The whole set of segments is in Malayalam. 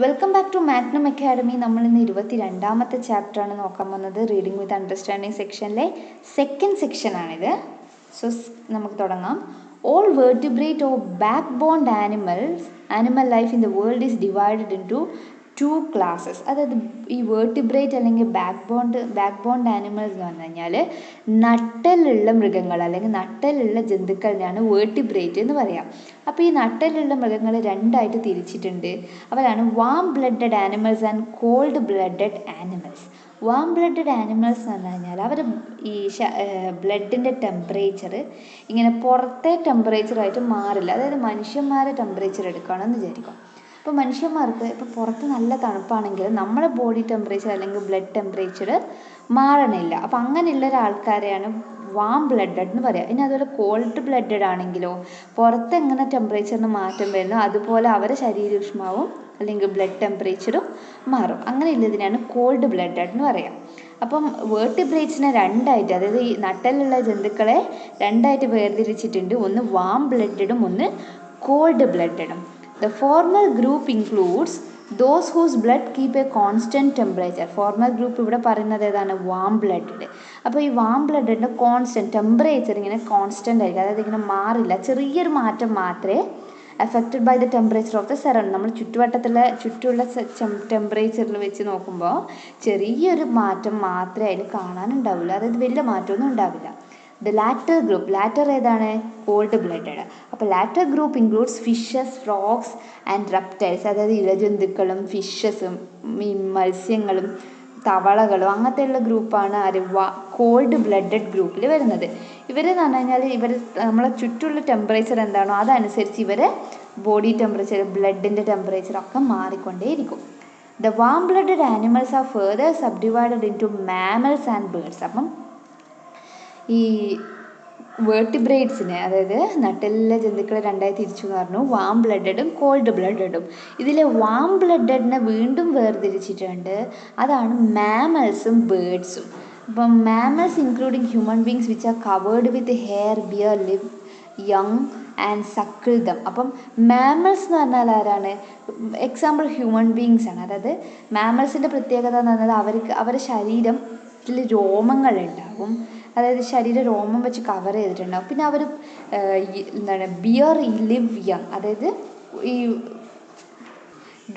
Welcome back to Magnum academy. നമ്മൾ ഇന്ന് 22ാമത്തെ ചാപ്റ്ററാണ് നോക്കാൻ പോകുന്നത്. റീഡിംഗ് വിത്ത് അണ്ടർസ്റ്റാൻഡിങ് സെക്ഷനിലെ സെക്കൻഡ് സെക്ഷനാണിത്. സോ നമുക്ക് തുടങ്ങാം. All vertebrate or back boned animal life in the world is divided into 2 classes. അതായത് ഈ വേർട്ടിബ്രേറ്റ് അല്ലെങ്കിൽ ബാക്ക് ബോൺഡ് ആനിമൽസ് എന്ന് പറഞ്ഞു കഴിഞ്ഞാൽ നട്ടലുള്ള മൃഗങ്ങൾ അല്ലെങ്കിൽ നട്ടലുള്ള ജന്തുക്കളിനെയാണ് വേർട്ടിബ്രേറ്റ് എന്ന് പറയാം. അപ്പോൾ ഈ നട്ടലുള്ള മൃഗങ്ങൾ രണ്ടായിട്ട് തിരിച്ചിട്ടുണ്ട്. അവരാണ് warm blooded animals and cold blooded animals. Warm blooded animals എന്ന് പറഞ്ഞു കഴിഞ്ഞാൽ അവർ ഈ ബ്ലഡിൻ്റെ ടെമ്പറേച്ചർ ഇങ്ങനെ പുറത്തെ ടെമ്പറേച്ചറായിട്ട് മാറില്ല. അതായത് മനുഷ്യന്മാരെ ടെമ്പറേച്ചർ എടുക്കുകയാണെന്ന് വിചാരിക്കും. ഇപ്പോൾ മനുഷ്യന്മാർക്ക് ഇപ്പോൾ പുറത്ത് നല്ല തണുപ്പാണെങ്കിൽ നമ്മുടെ ബോഡി ടെമ്പറേച്ചർ അല്ലെങ്കിൽ ബ്ലഡ് ടെമ്പറേച്ചർ മാറണില്ല. അപ്പോൾ അങ്ങനെയുള്ള ഒരാൾക്കാരെയാണ് വാം ബ്ലഡഡ് എന്ന് പറയുക. ഇനി അതുപോലെ കോൾഡ് ബ്ലഡഡ് ആണെങ്കിലോ പുറത്ത് എങ്ങനെ ടെമ്പറേച്ചറിന് മാറ്റം വരുന്നു അതുപോലെ അവരുടെ ശരീരോഷ്മാവും അല്ലെങ്കിൽ ബ്ലഡ് ടെമ്പറേച്ചറും മാറും. അങ്ങനെയുള്ളതിനാണ് കോൾഡ് ബ്ലഡഡ് എന്ന് പറയാം. അപ്പം വേർട്ടിബ്രേറ്റ്സിനെ രണ്ടായിട്ട്, അതായത് ഈ നട്ടലുള്ള ജന്തുക്കളെ രണ്ടായിട്ട് വേർതിരിച്ചിട്ടുണ്ട്. ഒന്ന് വാം ബ്ലഡഡും ഒന്ന് called ബ്ലഡഡും. The former group includes those whose blood keep a constant temperature. Formal group ഇവിടെ പറയുന്നത് ഏതാണ്? Warm blooded. അപ്പോൾ ഈ വാം ബ്ലഡിൻ്റെ കോൺസ്റ്റൻറ്റ് ടെമ്പറേച്ചർ ഇങ്ങനെ കോൺസ്റ്റൻ്റ് ആയിരിക്കും, അതായത് ഇങ്ങനെ മാറില്ല. ചെറിയൊരു മാറ്റം മാത്രമേ affected by the temperature of the surround. നമ്മൾ ചുറ്റുമുള്ള ടെമ്പറേച്ചറിൽ വെച്ച് നോക്കുമ്പോൾ ചെറിയൊരു മാറ്റം മാത്രമേ അതിൽ കാണാനുണ്ടാവില്ല, അതായത് വലിയ മാറ്റമൊന്നും ഉണ്ടാവില്ല. ദ ലാറ്റർ ഏതാണ്? Cold blooded. അപ്പോൾ latter group includes fishes, frogs and reptiles. അതായത് ഇഴജന്തുക്കളും ഫിഷസും മത്സ്യങ്ങളും തവളകളും അങ്ങനത്തെയുള്ള ഗ്രൂപ്പാണ് കോൾഡ് ബ്ലഡഡ് ഗ്രൂപ്പിൽ വരുന്നത്. ഇവരെന്ന് പറഞ്ഞു കഴിഞ്ഞാൽ നമ്മളെ ചുറ്റുമുള്ള ടെമ്പറേച്ചർ എന്താണോ അതനുസരിച്ച് ഇവരെ ബോഡി ടെമ്പറേച്ചർ, ബ്ലഡിൻ്റെ ടെമ്പറേച്ചർ ഒക്കെ മാറിക്കൊണ്ടേയിരിക്കും. The warm blooded animals are further subdivided into mammals and birds. അപ്പം ഈ വേർട്ടിബ്രേറ്റ്സിനെ, അതായത് നട്ടെല്ലുള്ള ജന്തുക്കളെ രണ്ടായി തിരിച്ചു എന്ന് പറഞ്ഞു, വാം ബ്ലഡഡും കോൾഡ് ബ്ലഡഡും. ഇതിലെ വാം ബ്ലഡഡിനെ വീണ്ടും വേർതിരിച്ചിട്ടുണ്ട്. അതാണ് മാമൽസും ബേർഡ്സും. അപ്പം mammals including human beings which are covered with hair, bear, live young and suckle them. അപ്പം മാമൽസ് എന്ന് പറഞ്ഞാൽ ആരാണ്? എക്സാമ്പിൾ ഹ്യൂമൻ ബീങ്സ് ആണ്. അതായത് മാമൽസിൻ്റെ പ്രത്യേകത എന്ന് പറഞ്ഞാൽ അവരുടെ ശരീരത്തിൽ രോമങ്ങളുണ്ടാകും, അതായത് ശരീര രോമം വെച്ച് കവർ ചെയ്തിട്ടുണ്ടാകും. പിന്നെ അവർ ബിയർ, ലിവ് യങ്, അതായത് ഈ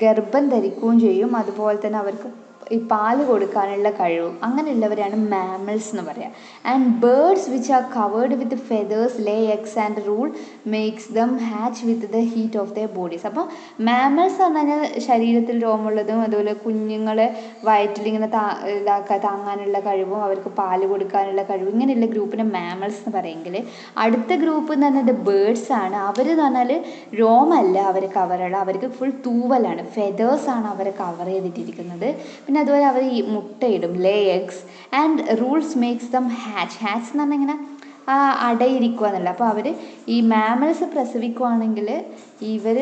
ഗർഭം ധരിക്കുകയും ചെയ്യും. അതുപോലെ തന്നെ അവർക്ക് ഈ പാല് കൊടുക്കാനുള്ള കഴിവും. അങ്ങനെയുള്ളവരാണ് മാമൽസ് എന്ന് പറയുക. And birds which are covered with feathers Leh eggs and rule makes them hatch with the heat of their bodies. അപ്പോൾ മാമൽസ് എന്ന് പറഞ്ഞാൽ ശരീരത്തിൽ രോമമുള്ളതും അതുപോലെ കുഞ്ഞുങ്ങളെ വയറ്റിലിങ്ങനെ താങ്ങാനുള്ള കഴിവും അവർക്ക് പാല് കൊടുക്കാനുള്ള കഴിവും, ഇങ്ങനെയുള്ള ഗ്രൂപ്പിനെ മാമൽസ് എന്ന് പറയുമെങ്കിൽ അടുത്ത ഗ്രൂപ്പ് എന്ന് പറഞ്ഞത് ബേർഡ്സ് ആണ്. അവരെന്ന് പറഞ്ഞാൽ രോമല്ല അവർ കവറുള്ള, അവർക്ക് ഫുൾ തൂവലാണ്, ഫെതേഴ്സാണ് അവരെ കവർ ചെയ്തിട്ടിരിക്കുന്നത്. പിന്നെ അതുപോലെ അവർ ഈ മുട്ടയിടും, lay eggs and rules makes them hatch എന്ന് പറഞ്ഞാൽ ഇങ്ങനെ അടയിരിക്കുക എന്നല്ല. അപ്പോൾ അവർ ഈ മാമൽസ് പ്രസവിക്കുകയാണെങ്കിൽ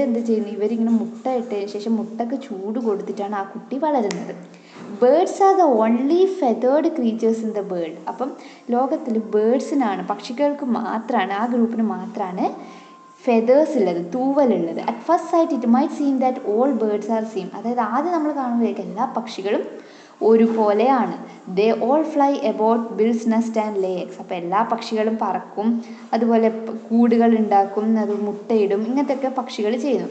എന്ത് ചെയ്യുന്നു? ഇവരിങ്ങനെ മുട്ട ഇട്ടതിന് ശേഷം മുട്ടക്ക് ചൂട് കൊടുത്തിട്ടാണ് ആ കുട്ടി വളരുന്നത്. Birds are the only feathered creatures in the world. അപ്പം ലോകത്തിൽ ബേർഡ്സിനാണ്, പക്ഷികൾക്ക് മാത്രമാണ്, ആ ഗ്രൂപ്പിന് മാത്രമാണ് ഫെതേഴ്സ് ഉള്ളത്, തൂവലുള്ളത്. At first sight it might seem that all birds are same. അതായത് ആദ്യം നമ്മൾ കാണുമ്പോഴേക്കും എല്ലാ പക്ഷികളും ഒരുപോലെയാണ്. They all fly about, builds nest and lay eggs. അപ്പോൾ എല്ലാ പക്ഷികളും പറക്കും, അതുപോലെ കൂടുകൾ ഉണ്ടാക്കും, അത് മുട്ടയിടും, ഇങ്ങനത്തെയൊക്കെ പക്ഷികൾ ചെയ്യുന്നു.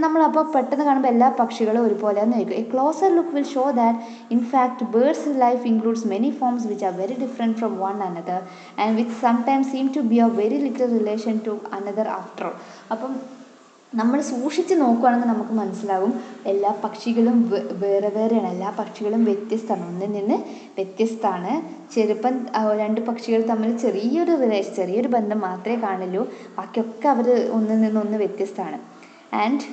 നമ്മളപ്പോൾ പെട്ടെന്ന് കാണുമ്പോൾ എല്ലാ പക്ഷികളും ഒരുപോലെയാണെന്ന് ചോദിക്കും. A closer look will show that in fact birds life includes many forms which are very different from one another and which sometimes seem to be a very little relation to another after all. അപ്പം നമ്മൾ സൂക്ഷിച്ച് നോക്കുകയാണെങ്കിൽ നമുക്ക് മനസ്സിലാകും എല്ലാ പക്ഷികളും വേറെ വേറെയാണ്, എല്ലാ പക്ഷികളും വ്യത്യസ്തമാണ്, ഒന്നിൽ നിന്ന് വ്യത്യസ്തമാണ്. ചിലപ്പം രണ്ട് പക്ഷികൾ തമ്മിൽ ചെറിയൊരു ബന്ധം മാത്രമേ കാണുള്ളൂ, ബാക്കിയൊക്കെ അവർ ഒന്നിൽ നിന്നൊന്ന് വ്യത്യസ്തമാണ്. And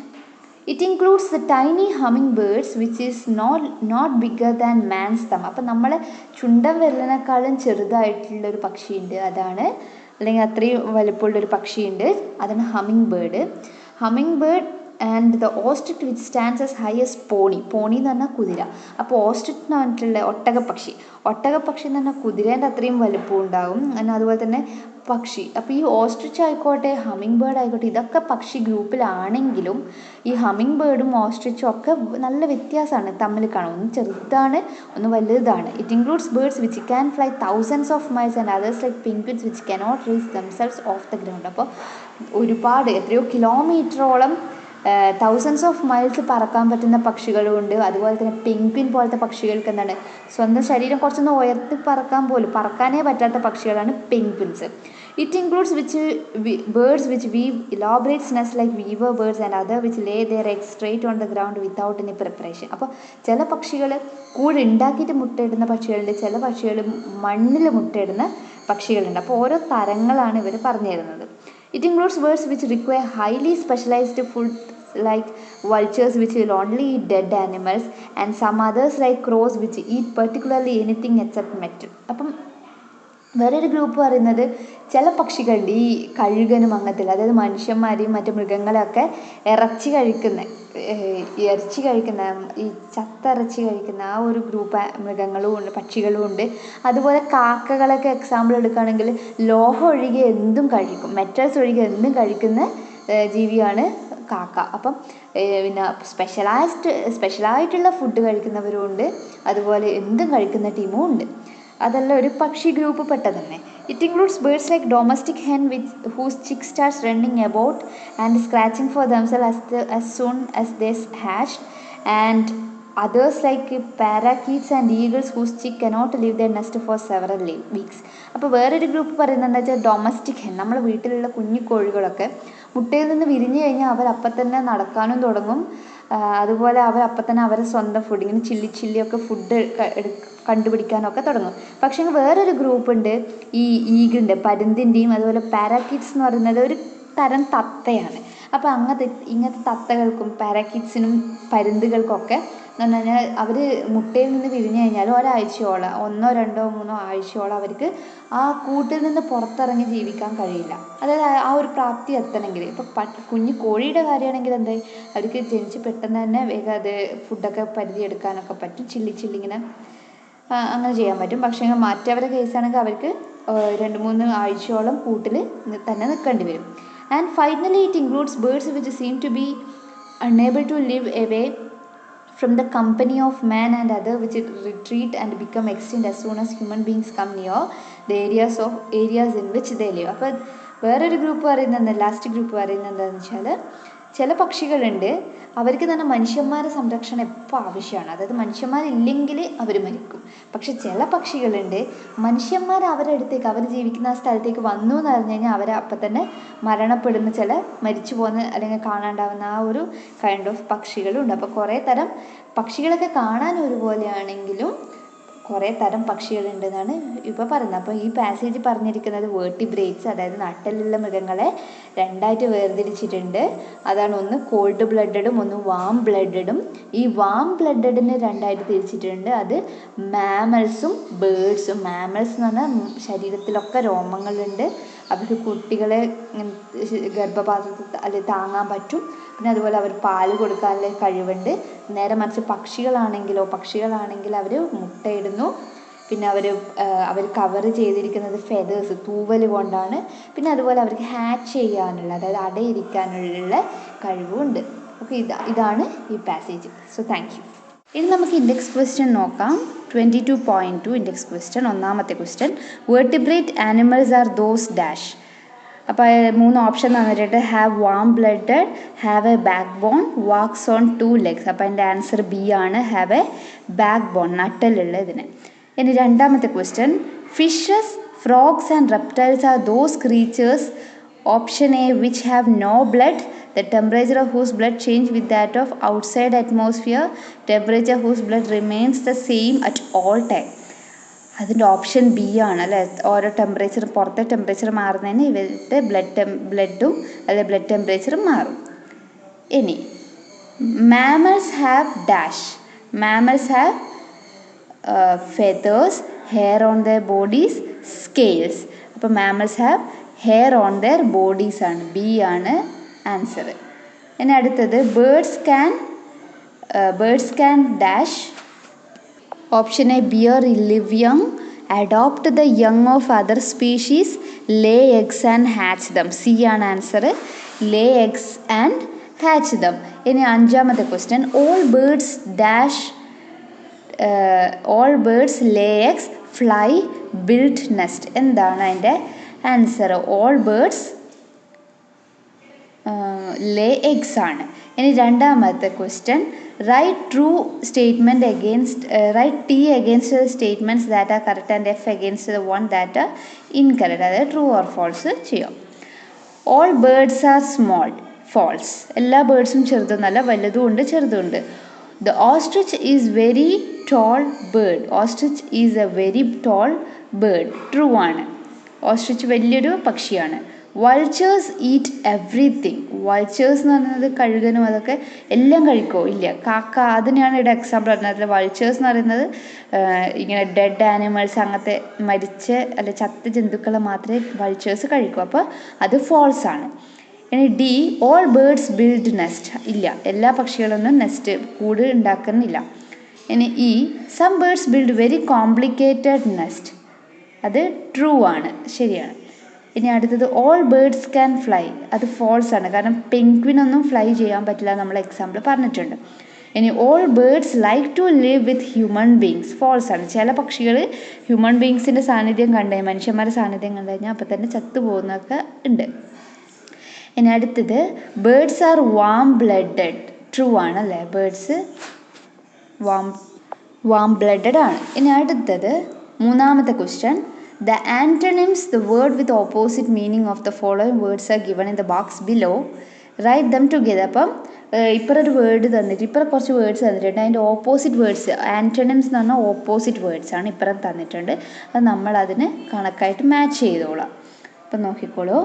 it includes the tiny hummingbirds which is not bigger than man's thumb. അപ്പം നമ്മളെ ചുണ്ടൻ വിരലിനേക്കാളും ചെറുതായിട്ടുള്ളൊരു പക്ഷിയുണ്ട്, അതാണ്, അല്ലെങ്കിൽ അത്രയും വലുപ്പമുള്ളൊരു പക്ഷിയുണ്ട്, അതാണ് humming bird. Humming bird and the ostrich which stands as high as pony. Pony എന്ന് പറഞ്ഞാൽ കുതിര. അപ്പോൾ ഓസ്ട്രിച്ച് എന്ന് പറഞ്ഞിട്ടുള്ള ഒട്ടകപ്പക്ഷി. ഒട്ടകപ്പക്ഷി എന്ന് പറഞ്ഞാൽ കുതിരേൻ്റെ അത്രയും വലുപ്പം ഉണ്ടാകും. അതുപോലെ തന്നെ പക്ഷി. അപ്പോൾ ഈ ഓസ്ട്രിച്ച് ആയിക്കോട്ടെ ഹമ്മിങ് ബേർഡ് ആയിക്കോട്ടെ ഇതൊക്കെ പക്ഷി ഗ്രൂപ്പിലാണെങ്കിലും ഈ ഹമ്മിങ് ബേർഡും ഓസ്ട്രിച്ചും ഒക്കെ നല്ല വ്യത്യാസമാണ് തമ്മിൽ കാണും. ഒന്ന് ചെറുതാണ്, ഒന്ന് വലുതാണ്. It includes birds which can fly thousands of miles and others like penguins which cannot reach themselves of the ground. അപ്പോൾ ഒരുപാട് എത്രയോ കിലോമീറ്ററോളം തൗസൻഡ്സ് ഓഫ് മൈൽസ് പറക്കാൻ പറ്റുന്ന പക്ഷികളും ഉണ്ട്. അതുപോലെ തന്നെ പെൻഗ്വിൻ പോലത്തെ പക്ഷികൾക്ക് എന്താണ് സ്വന്തം ശരീരം കുറച്ചൊന്ന് ഉയർത്തി പറക്കാനേ പറ്റാത്ത പക്ഷികളാണ് penguins. It includes birds which weave elaborates nest like weaver birds and other which lay their egg straight on the ground without any preparation. അപ്പോൾ ചില പക്ഷികൾ കൂട് ഉണ്ടാക്കിയിട്ട് മുട്ടയിടുന്ന പക്ഷികളുണ്ട്, ചില പക്ഷികൾ മണ്ണിൽ മുട്ടയിടുന്ന പക്ഷികളുണ്ട്. അപ്പോൾ ഓരോ തരങ്ങളാണ് ഇവർ പറഞ്ഞു തരുന്നത്. It includes birds which require highly specialized food like vultures which will only eat dead animals and some others like crows which eat particularly anything except meat. അപ്പം വേറൊരു ഗ്രൂപ്പ് പറയുന്നത് ചില പക്ഷികളുണ്ട് ഈ കഴുകനും അങ്ങനത്തെ, അതായത് മനുഷ്യന്മാരെയും മറ്റു മൃഗങ്ങളെയൊക്കെ ഇറച്ചി കഴിക്കുന്ന ഈ ചത്ത ഇറച്ചി കഴിക്കുന്ന ആ ഒരു ഗ്രൂപ്പ് മൃഗങ്ങളും ഉണ്ട്, പക്ഷികളും ഉണ്ട്. അതുപോലെ കാക്കകളൊക്കെ എക്സാമ്പിൾ എടുക്കുകയാണെങ്കിൽ ലോഹം ഒഴികെ എന്തും കഴിക്കും, മെറ്റൽസ് ഒഴികെ എന്തും കഴിക്കുന്ന ജീവിയാണ് കാക്ക. അപ്പം പിന്നെ സ്പെഷ്യലായിട്ടുള്ള ഫുഡ് കഴിക്കുന്നവരും ഉണ്ട്, അതുപോലെ എന്തും കഴിക്കുന്ന ടീമും ഉണ്ട്. അതെല്ലാം ഒരു പക്ഷി ഗ്രൂപ്പ് പെട്ടത് തന്നെ. It includes birds like domestic hen with whose chick starts running about and scratching for themselves as soon as they hatch, and others like parakeets and eagles whose chick cannot leave their nest for several weeks. അപ്പോൾ വേറൊരു ഗ്രൂപ്പ് പറയുന്നത് എന്താ വെച്ചാൽ ഡൊമസ്റ്റിക് ഹെൻ, നമ്മുടെ വീട്ടിലുള്ള കുഞ്ഞു കോഴികളൊക്കെ മുട്ടയിൽ നിന്ന് വിരിഞ്ഞു കഴിഞ്ഞാൽ അവരപ്പം തന്നെ നടക്കാനും തുടങ്ങും. അതുപോലെ അവരപ്പം തന്നെ അവരെ സ്വന്തം ഫുഡ് ഇങ്ങനെ ചില്ലിയൊക്കെ ഫുഡ് കണ്ടുപിടിക്കാനൊക്കെ തുടങ്ങും. പക്ഷേ വേറൊരു ഗ്രൂപ്പ് ഉണ്ട്, ഈ ഈഗിളുണ്ട്, പരുന്തിൻ്റെയും അതുപോലെ പാരാക്കീറ്റ്സ് എന്ന് പറയുന്നത് ഒരു തരം തത്തയാണ്. അപ്പോൾ ഇങ്ങനത്തെ തത്തകൾക്കും പാരാക്കീറ്റ്സിനും പരുന്തുകൾക്കൊക്കെ എന്ന് പറഞ്ഞു കഴിഞ്ഞാൽ അവർ മുട്ടയിൽ നിന്ന് വിരിഞ്ഞു കഴിഞ്ഞാൽ ഒരാഴ്ചയോളം 1, 2, 3 ആഴ്ചയോളം അവർക്ക് ആ കൂട്ടിൽ നിന്ന് പുറത്തിറങ്ങി ജീവിക്കാൻ കഴിയില്ല. അതായത് ആ ഒരു പ്രാപ്തി എത്തണമെങ്കിൽ. ഇപ്പോൾ കുഞ്ഞു കോഴിയുടെ കാര്യമാണെങ്കിൽ എന്തായി അവർക്ക് ജനിച്ച് പെട്ടെന്ന് തന്നെ വേഗം അത് ഫുഡൊക്കെ പരിധിയെടുക്കാനൊക്കെ പറ്റും, ഇങ്ങനെ അങ്ങനെ ചെയ്യാൻ പറ്റും. പക്ഷേ മറ്റവരുടെ കേസാണെങ്കിൽ അവർക്ക് 2-3 ആഴ്ചയോളം കൂട്ടിൽ തന്നെ നിൽക്കേണ്ടി വരും. And finally it includes birds which seem to be unable to live away from the company of man and other which retreat and become extinct as soon as human beings come near the areas in which they live. അപ്പോൾ വേറൊരു ഗ്രൂപ്പ് പറയുന്നത്, ലാസ്റ്റ് ഗ്രൂപ്പ് പറയുന്നത് എന്താണെന്ന് വെച്ചാൽ ചില പക്ഷികളുണ്ട് അവർക്ക് തന്നെ മനുഷ്യന്മാരെ സംരക്ഷണം എപ്പോൾ ആവശ്യമാണ്, അതായത് മനുഷ്യന്മാരില്ലെങ്കിൽ അവർ മരിക്കും. പക്ഷെ ചില പക്ഷികളുണ്ട് മനുഷ്യന്മാർ അവരുടെ അടുത്തേക്ക് അവർ ജീവിക്കുന്ന ആ സ്ഥലത്തേക്ക് വന്നു എന്ന് പറഞ്ഞു കഴിഞ്ഞാൽ അവർ അപ്പം തന്നെ മരണപ്പെടുന്ന, ചില മരിച്ചു പോകുന്ന അല്ലെങ്കിൽ കാണാണ്ടാവുന്ന ആ ഒരു കൈൻഡ് ഓഫ് പക്ഷികളുണ്ട്. അപ്പോൾ കുറേ തരം പക്ഷികളൊക്കെ കാണാൻ ഒരുപോലെയാണെങ്കിലും കുറേ തരം പക്ഷികളുണ്ടെന്നാണ് ഇപ്പോൾ പറയുന്നത്. അപ്പോൾ ഈ പാസേജ് പറഞ്ഞിരിക്കുന്നത് വേർട്ടിബ്രേറ്റ്സ്, അതായത് നട്ടലുള്ള മൃഗങ്ങളെ രണ്ടായിട്ട് വേർതിരിച്ചിട്ടുണ്ട്. അതാണ് ഒന്ന് കോൾഡ് ബ്ലഡഡും ഒന്ന് വാം ബ്ലഡഡും. ഈ വാം ബ്ലഡഡിനെ രണ്ടായിട്ട് തിരിച്ചിട്ടുണ്ട്. അത് മാമൽസും ബേർഡ്സും. മാമൽസ് എന്ന് പറഞ്ഞാൽ ശരീരത്തിലൊക്കെ രോമങ്ങളുണ്ട്, അവർക്ക് കുട്ടികളെ ഗർഭപാത്രത്തിൽ താങ്ങാൻ പറ്റും, പിന്നെ അതുപോലെ അവർ പാല് കൊടുക്കാനുള്ള കഴിവുണ്ട്. നേരെ മറിച്ച് പക്ഷികളാണെങ്കിൽ അവർ മുട്ടയിടുന്നു, പിന്നെ അവർ കവർ ചെയ്തിരിക്കുന്നത് ഫെദേഴ്സ്, തൂവൽ കൊണ്ടാണ്. പിന്നെ അതുപോലെ അവർക്ക് ഹാച്ച് ചെയ്യാനുള്ള, അതായത് അടയിരിക്കാനുള്ള കഴിവുണ്ട്. ഓക്കെ, ഇതാണ് ഈ പാസേജ്. So thank you. ഇനി നമുക്ക് ഇൻഡെക്സ് ക്വസ്റ്റ്യൻ നോക്കാം. 22.2 ഇൻഡെക്സ് ക്വസ്റ്റ്യൻ. ഒന്നാമത്തെ question, vertebrate animals are those dash. അപ്പോൾ 3 ഓപ്ഷൻ തന്നിട്ട് have warm blooded, have a backbone, walks on 2 legs. അപ്പോൾ എൻ്റെ ആൻസർ ബി ആണ്, ഹാവ് എ ബാക്ക് ബോൺ, നട്ടലുള്ള ഇതിന്. ഇനി രണ്ടാമത്തെ question, fishes, frogs and reptiles are those creatures option A which have no blood, the temperature of whose blood change with that of outside atmosphere, temperature whose blood remains the same at all time. അതിൻ്റെ ഓപ്ഷൻ ബി ആണ് അല്ലേ. ഓരോ ടെമ്പറേച്ചർ, പുറത്തെ ടെമ്പറേച്ചർ മാറുന്നതിന് ഇവരുടെ ബ്ലഡും അല്ലെ ബ്ലഡ് ടെമ്പറേച്ചറും മാറും. ഇനി mammals have dash. Mammals have feathers, hair on their bodies, scales. അപ്പോൾ mammals have hair on their bodies ആണ്, ബി ആണ് ആൻസർ. ഇനി അടുത്തത് birds can dash. Option A, bear, live young, adopt the young of other species, lay eggs and hatch them. C ആണ് answer, lay eggs and hatch them. ഇനി അഞ്ചാമത്തെ question, all birds lay eggs, fly, build nest. എന്താണ് അതിൻ്റെ answer? all birds lay eggs ആണ്. ഇനി രണ്ടാമത്തെ question, write T against the statements that are correct and F against the one that are incorrect. അതായത് ട്രൂ ഓർ ഫോൾസ് ചെയ്യാം. all birds are small, false. എല്ലാ ബേർഡ്സും ചെറുതൊന്നല്ല, വലുതുമുണ്ട് ചെറുതുമുണ്ട്. the ostrich is very tall bird. ostrich is a very tall bird. True ആണ്. ഓസ്ട്രിച്ച് വലിയൊരു പക്ഷിയാണ്. vultures eat everything. vultures എന്ന് പറയുന്നത് കഴുകനും അതൊക്കെ എല്ലാം കഴിക്കുമോ? ഇല്ല. കാക്ക, അതിനെയാണ് ഇവിടെ എക്സാമ്പിൾ പറഞ്ഞത്. vultures എന്ന് പറയുന്നത് ഇങ്ങനെ ഡെഡ് ആനിമൽസ്, അങ്ങനത്തെ മരിച്ച ചത്ത ജന്തുക്കളെ മാത്രമേ vultures കഴിക്കൂ. അപ്പോൾ അത് ഫോൾസ് ആണ്. ഇനി D, all birds build nest. ഇല്ല, എല്ലാ പക്ഷികളൊന്നും നെസ്റ്റ് കൂട് ഉണ്ടാക്കുന്നില്ല. ഇനി E, some birds build very complicated nest. അത് ട്രൂ ആണ്, ശരിയാണ്. ഇനി അടുത്തത് all birds can fly. അത് ഫോൾസ് ആണ്, കാരണം പെൻഗ്വിനൊന്നും ഫ്ലൈ ചെയ്യാൻ പറ്റില്ല, നമ്മൾ എക്സാമ്പിൾ പറഞ്ഞിട്ടുണ്ട്. ഇനി all birds like to live with human beings. False ആണ്. ചില പക്ഷികൾ ഹ്യൂമൻ ബീങ്സിൻ്റെ സാന്നിധ്യം മനുഷ്യന്മാരുടെ സാന്നിധ്യം കണ്ടു കഴിഞ്ഞാൽ അപ്പം തന്നെ ചത്തുപോകുന്നതൊക്കെ ഉണ്ട്. ഇനി അടുത്തത് birds are warm blooded. True ആണ് അല്ലേ, ബേർഡ്സ് വാം ബ്ലഡഡ് ആണ്. ഇനി അടുത്തത് മൂന്നാമത്തെ question, the antonyms, the word with opposite meaning of the following words are given in the box below. Write them together. അപ്പം ഇപ്പറൊരു വേർഡ് തന്നിട്ട് ഇപ്പറ കുറച്ച് വേർഡ്സ് തന്നിട്ടുണ്ട്, അതിൻ്റെ ഓപ്പോസിറ്റ് വേർഡ്സ്, ആൻറ്റണിംസ് എന്ന് പറഞ്ഞാൽ ഓപ്പോസിറ്റ് വേർഡ്സ് ആണ് ഇപ്പുറം തന്നിട്ടുണ്ട്. അത് നമ്മളതിന് കണക്കായിട്ട് മാച്ച് ചെയ്തോളാം. അപ്പം നോക്കിക്കോളൂ.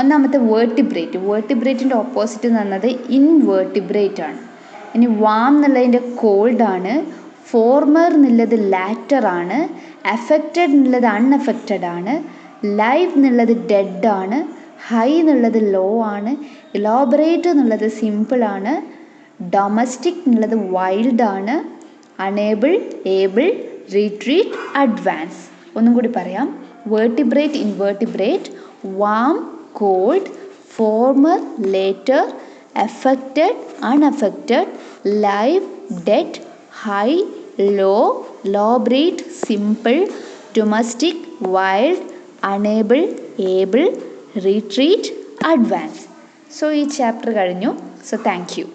ഒന്നാമത്തെ വേർട്ടിബ്രേറ്റ്. വേർട്ടിബ്രേറ്റിൻ്റെ ഓപ്പോസിറ്റ് എന്ന് പറഞ്ഞത് ഇൻവേർട്ടിബ്രേറ്റ് ആണ്. ഇനി വാം എന്നുള്ളതിൻ്റെ കോൾഡ് ആണ്, ഫോർമർ എന്നുള്ളത് ലാറ്റർ ആണ്, അഫക്റ്റഡ് എന്നുള്ളത് അൺഅഫക്റ്റഡ് ആണ്, ലൈവ് എന്നുള്ളത് ഡെഡ് ആണ്, ഹൈ എന്നുള്ളത് ലോ ആണ്, ഇലോബറേറ്റ് എന്നുള്ളത് സിമ്പിൾ ആണ്, ഡൊമസ്റ്റിക് എന്നുള്ളത് വൈൽഡ് ആണ്, അണേബിൾ, ഏബിൾ, റിട്രീറ്റ്, അഡ്വാൻസ്. ഒന്നും കൂടി പറയാം. Vertebrate, invertebrate, warm, cold, former, later, affected, unaffected, live, dead, high, low, elaborate, simple, domestic, wild, unable, able, retreat, advance. So ഈ ചാപ്റ്റർ കഴിഞ്ഞു. So thank you.